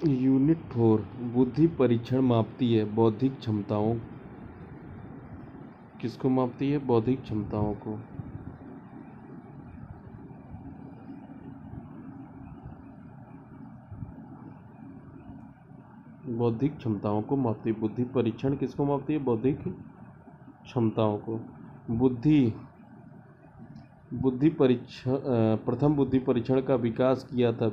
Unit 4 बुद्धि परीक्षण मापती है बौद्धिक क्षमताओं। किसको मापती है? बौद्धिक क्षमताओं को। बौद्धिक क्षमताओं को मापती है। बुद्धि परीक्षण किसको मापती है? बौद्धिक क्षमताओं को। बुद्धि परीक्षण प्रथम बुद्धि परीक्षण का विकास किया था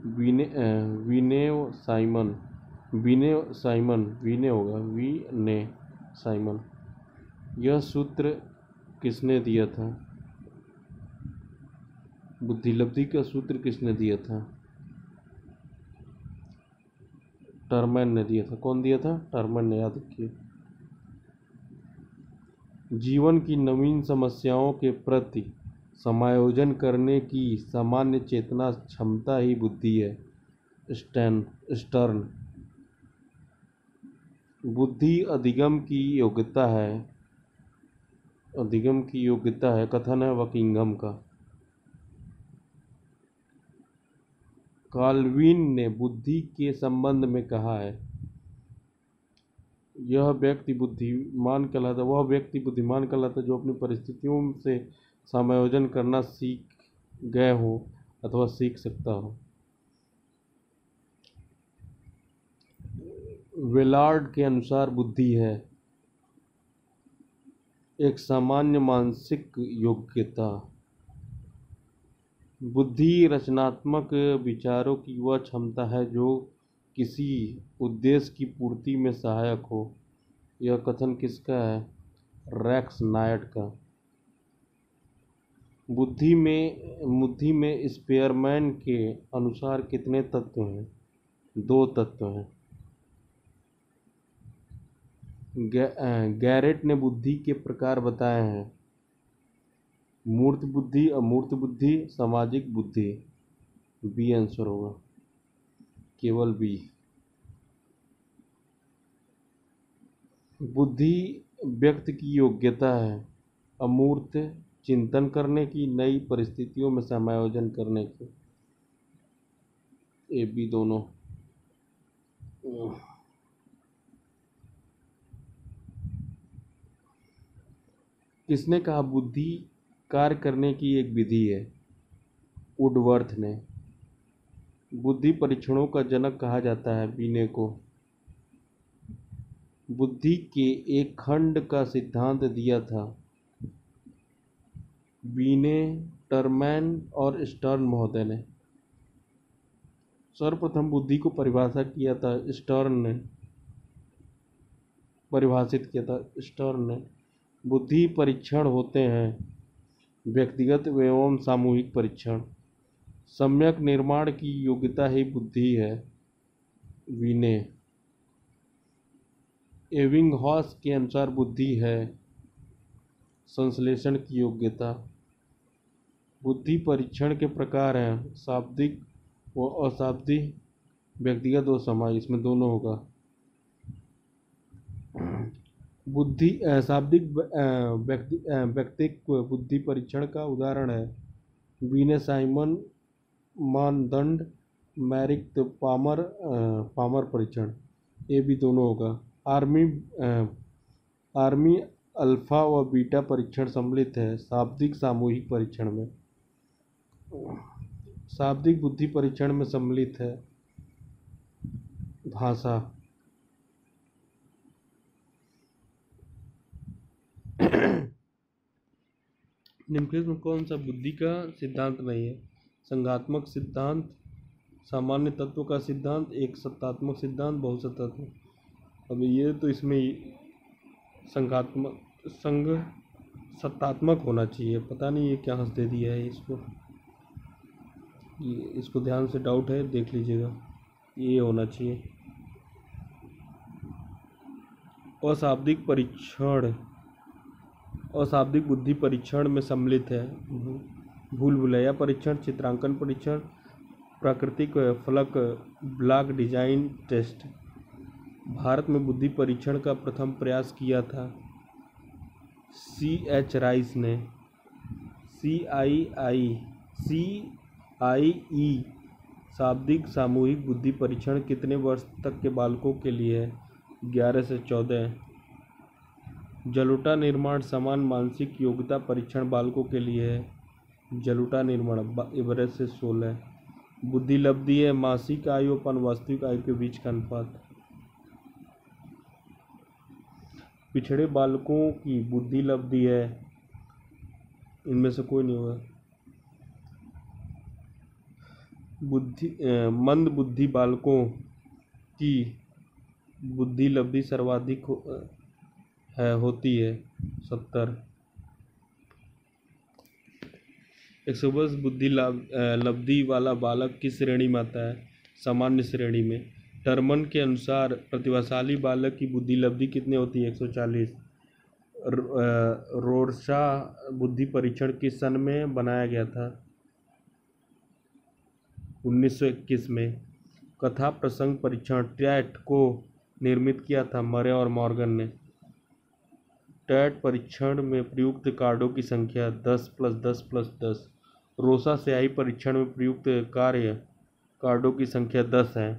विनेव साइमन। यह सूत्र किसने दिया था? बुद्धिलब्धि का सूत्र किसने दिया था? टर्मैन ने दिया था। कौन दिया था? टर्मैन ने, याद रखिए। जीवन की नवीन समस्याओं के प्रति समायोजन करने की सामान्य चेतना क्षमता ही बुद्धि है। स्टर्न। बुद्धि अधिगम की योग्यता है, कथन है बकिंघम का। काल्विन ने बुद्धि के संबंध में कहा है, वह व्यक्ति बुद्धिमान कहलाता जो अपनी परिस्थितियों से समायोजन करना सीख गए हो अथवा सीख सकता हो। वेलार्ड के अनुसार बुद्धि है एक सामान्य मानसिक योग्यता। बुद्धि रचनात्मक विचारों की वह क्षमता है जो किसी उद्देश्य की पूर्ति में सहायक हो। यह कथन किसका है? रैक्स नायट का। बुद्धि में स्पेयरमैन के अनुसार कितने तत्व हैं? 2 तत्व हैं। गैरेट ने बुद्धि के प्रकार बताए हैं, मूर्त बुद्धि, अमूर्त बुद्धि, सामाजिक बुद्धि। बी आंसर होगा, केवल बी। बुद्धि व्यक्ति की योग्यता है अमूर्त चिंतन करने की, नई परिस्थितियों में समायोजन करने की। ए बी दोनों। किसने कहा बुद्धि कार्य करने की एक विधि है? वुडवर्थ ने। बुद्धि परीक्षणों का जनक कहा जाता है बीने को। बुद्धि के एक खंड का सिद्धांत दिया था बीने, टर्मैन और स्टर्न महोदय ने। सर्वप्रथम बुद्धि को परिभाषित किया था स्टर्न ने। बुद्धि परीक्षण होते हैं व्यक्तिगत एवं सामूहिक परीक्षण। सम्यक निर्माण की योग्यता ही बुद्धि है विने। एबिंगहॉस के अनुसार बुद्धि है संश्लेषण की योग्यता। बुद्धि परीक्षण के प्रकार हैं शाब्दिक व अशाब्दिक, व्यक्तिगत व सामाजिक। इसमें दोनों होगा। शाब्दिक व्यक्तिक बुद्धि परीक्षण का उदाहरण है बीने साइमन मानदंड, मैरिक पामर परीक्षण। ये भी दोनों होगा। आर्मी अल्फा व बीटा परीक्षण सम्मिलित है शाब्दिक सामूहिक परीक्षण में। शाब्दिक बुद्धि परीक्षण में सम्मिलित है भाषा। निम्नलिखित में कौन सा बुद्धि का सिद्धांत नहीं है? संघात्मक सिद्धांत, सामान्य तत्व का सिद्धांत, एक सत्तात्मक सिद्धांत, बहुसत्तात्मक। अब ये तो इसमें सत्तात्मक होना चाहिए। पता नहीं ये क्या हंस दे दिया है इसको ध्यान से डाउट है, देख लीजिएगा। ये होना चाहिए। अशाब्दिक बुद्धि परीक्षण में सम्मिलित है भूल भुलैया परीक्षण, चित्रांकन परीक्षण, प्राकृतिक फलक ब्लॉक डिजाइन टेस्ट। भारत में बुद्धि परीक्षण का प्रथम प्रयास किया था C.H. राइस ने। CIE शाब्दिक सामूहिक बुद्धि परीक्षण कितने वर्ष तक के बालकों के लिए है? 11 से 14। जलोटा निर्माण समान मानसिक योग्यता परीक्षण बालकों के लिए है। जलोटा निर्माण एवरेज से 16। बुद्धि लब्धि है मासिक आयु अपन वास्तविक आयु के बीच का अनुपात। पिछड़े बालकों की बुद्धि लब्धि है, इनमें से कोई नहीं होगा। मंद बुद्धि बालकों की बुद्धि लब्धि सर्वाधिक होती है 70। 110 बुद्धि लब्धि वाला बालक किस श्रेणी में आता है? सामान्य श्रेणी में। टर्मन के अनुसार प्रतिभाशाली बालक की बुद्धि लब्धि कितनी होती है? 140। रोरशाह बुद्धि परीक्षण किस सन में बनाया गया था? 1921 में। कथा प्रसंग परीक्षण ट्रैट को निर्मित किया था मरे और मॉर्गन ने। टैट परीक्षण में प्रयुक्त कार्डों की संख्या 10 + 10 + 10। रोसा स्याही परीक्षण में प्रयुक्त कार्य कार्डों की संख्या 10 है।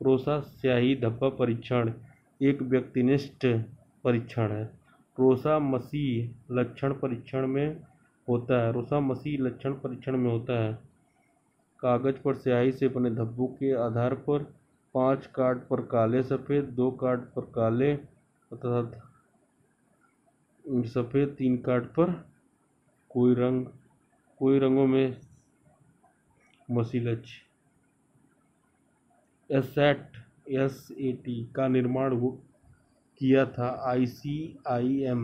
रोसा स्याही धब्बा परीक्षण एक व्यक्तिनिष्ठ परीक्षण है। रोसा मसीह लक्षण परीक्षण में होता है। कागज पर स्याही से बने धब्बों के आधार पर 5 कार्ड पर काले सफ़ेद, 2 कार्ड पर काले तथा सफ़ेद, 3 कार्ड पर कोई रंगों में मसीलच। SAT का निर्माण किया था ICIM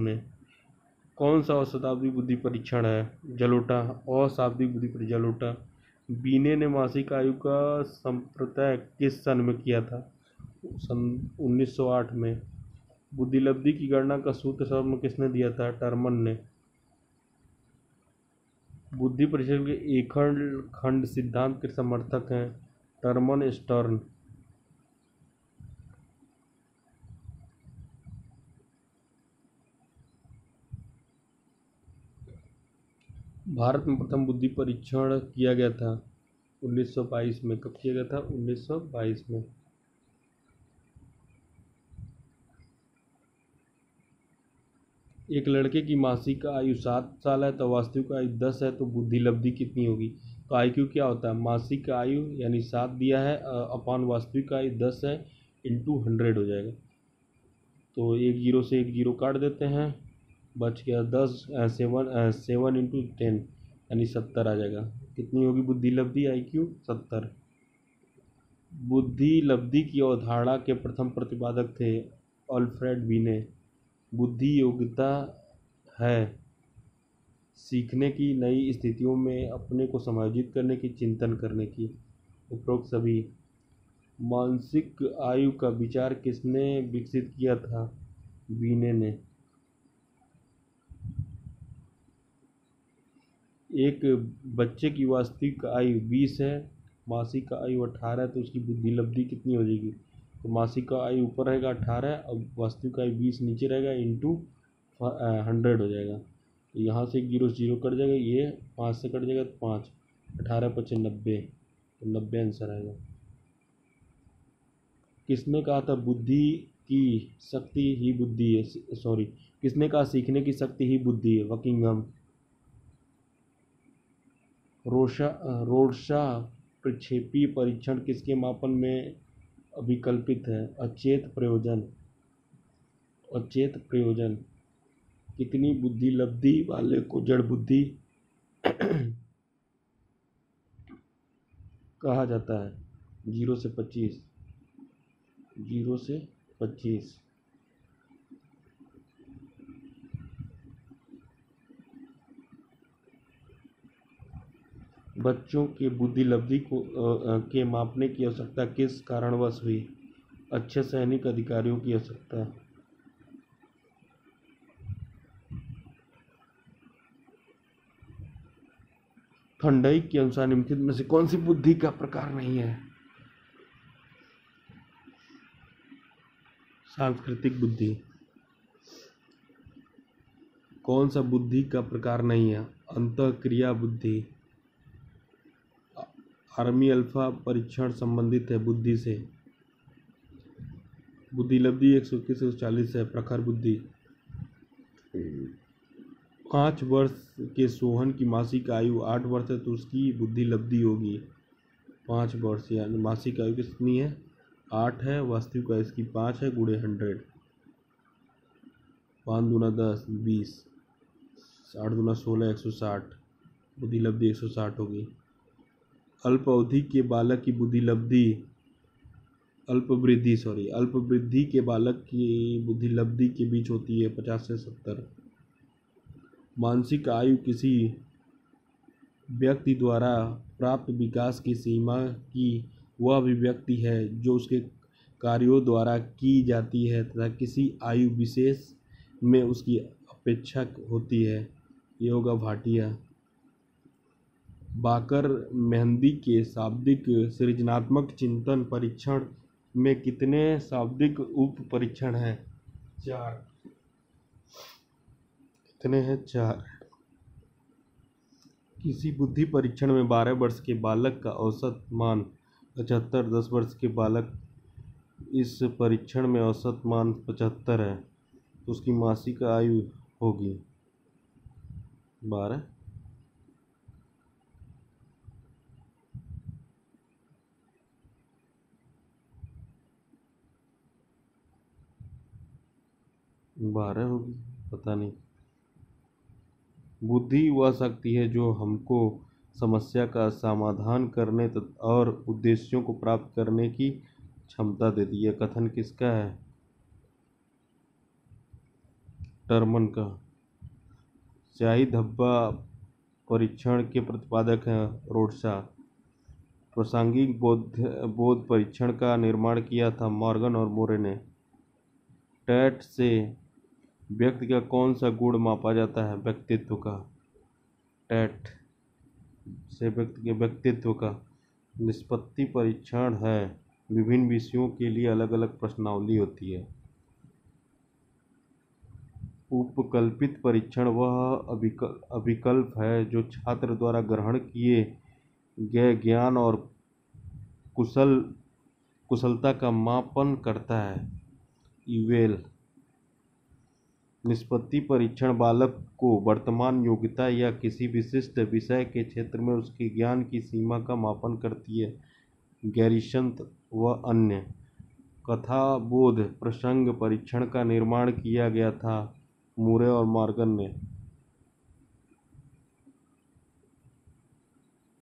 ने। कौन सा अशाब्दिक बुद्धि परीक्षण है? जलोटा। अशाब्दिक बुद्धि परीक्षण जलोटा। बीने ने मासिक आयु का संप्रत्यय किस सन में किया था? सन 1908 में। बुद्धि लब्धि की गणना का सूत्र सर्वप्रथम किसने दिया था? टर्मन ने। बुद्धि परीक्षण के एकल खंड सिद्धांत के समर्थक हैं टर्मन स्टर्न। भारत में प्रथम बुद्धि परीक्षण किया गया था 1922 में। कब किया गया था? 1922 में। एक लड़के की मासिक आयु 7 साल है तो वास्तविक आयु 10 है, तो बुद्धि लब्धि कितनी होगी? तो IQ क्या होता है? मासिक आयु यानी 7 दिया है अपॉन वास्तविक आयु 10 है इंटू 100 हो जाएगा। तो एक जीरो से एक जीरो काट देते हैं, बच गया 7 इंटू 10 यानी 70 आ जाएगा। कितनी होगी बुद्धि लब्धि? IQ 70। बुद्धि लब्धि की अवधारणा के प्रथम प्रतिपादक थे अल्फ्रेड बीने। बुद्धि योग्यता है सीखने की, नई स्थितियों में अपने को समायोजित करने की, चिंतन करने की। उपरोक्त सभी। मानसिक आयु का विचार किसने विकसित किया था? बीने ने। एक बच्चे की वास्तविक आयु 20 है, मासिक आयु 18 है, तो उसकी बुद्धि लब्धि कितनी हो जाएगी? तो मासिक आयु ऊपर रहेगा 18 और वास्तविक आयु 20 नीचे रहेगा इंटू 100 हो जाएगा। तो यहाँ से 0 0 कट जाएगा, ये 5 से कट जाएगा तो 5, 18 × 5 = 90, तो 90 आंसर आएगा। किसने कहा था बुद्धि की शक्ति ही बुद्धि है? किसने कहा सीखने की शक्ति ही बुद्धि है? बकिंघम। रोरशाह प्रक्षेपी परीक्षण किसके मापन में अभिकल्पित है? अचेत प्रयोजन। कितनी बुद्धि लब्धि वाले को जड़ बुद्धि कहा जाता है? 0 से 25। 0 से 25। बच्चों के बुद्धि लब्धि को के मापने की आवश्यकता किस कारणवश हुई? अच्छे सैनिक अधिकारियों की आवश्यकता। थॉर्नडाइक के अनुसार निम्नलिखित में से कौन सी बुद्धि का प्रकार नहीं है? सांस्कृतिक बुद्धि। कौन सा बुद्धि का प्रकार नहीं है? अंतःक्रिया बुद्धि। आर्मी अल्फा परीक्षण संबंधित है बुद्धि से। बुद्धि लब्धि 121 से 140 है। प्रखर बुद्धि। 5 वर्ष के सोहन की मासिक आयु 8 वर्ष है तो उसकी बुद्धि लब्धि होगी 5 वर्ष, यानी मासिक आयु कितनी है 8 है, वास्तविक आयु इसकी 5 है, गुणे 100, 5 दूना 10 20, 8 दूना 16 160, बुद्धि लब्धि 160 होगी। अल्प अवधि के बालक की बुद्धि लब्धि अल्प वृद्धि के बालक की बुद्धि लब्धि के बीच होती है 50 से 70। मानसिक आयु किसी व्यक्ति द्वारा प्राप्त विकास की सीमा की वह अभिव्यक्ति है जो उसके कार्यों द्वारा की जाती है तथा किसी आयु विशेष में उसकी अपेक्षा होती है। ये होगा भाटिया। बाकर मेहंदी के शाब्दिक सृजनात्मक चिंतन परीक्षण में कितने शाब्दिक उप परीक्षण हैं 4। कितने हैं 4। किसी बुद्धि परीक्षण में 12 वर्ष के बालक का औसत मान 75, 10 वर्ष के बालक इस परीक्षण में औसत मान 75 है तो उसकी मासिक आयु होगी 12। होगी, पता नहीं। बुद्धि वह शक्ति है जो हमको समस्या का समाधान करने और उद्देश्यों को प्राप्त करने की क्षमता देती है। कथन किसका है? टर्मन का। स्याही धब्बा परीक्षण के प्रतिपादक हैं रोडशा। प्रासंगिक बोध परीक्षण का निर्माण किया था मॉर्गन और मोरे ने। टैट से व्यक्ति का कौन सा गुण मापा जाता है? व्यक्तित्व का। टैट से व्यक्ति के व्यक्तित्व का। निष्पत्ति परीक्षण है विभिन्न विषयों के लिए अलग अलग प्रश्नावली होती है। उपकल्पित परीक्षण वह अभिकल्प है जो छात्र द्वारा ग्रहण किए गए ज्ञान और कुशलता का मापन करता है। इवेल। निष्पत्ति परीक्षण बालक को वर्तमान योग्यता या किसी विशिष्ट विषय के क्षेत्र में उसके ज्ञान की सीमा का मापन करती है। गैरिसन व अन्य। कथाबोध प्रसंग परीक्षण का निर्माण किया गया था मूरे और मॉर्गन ने।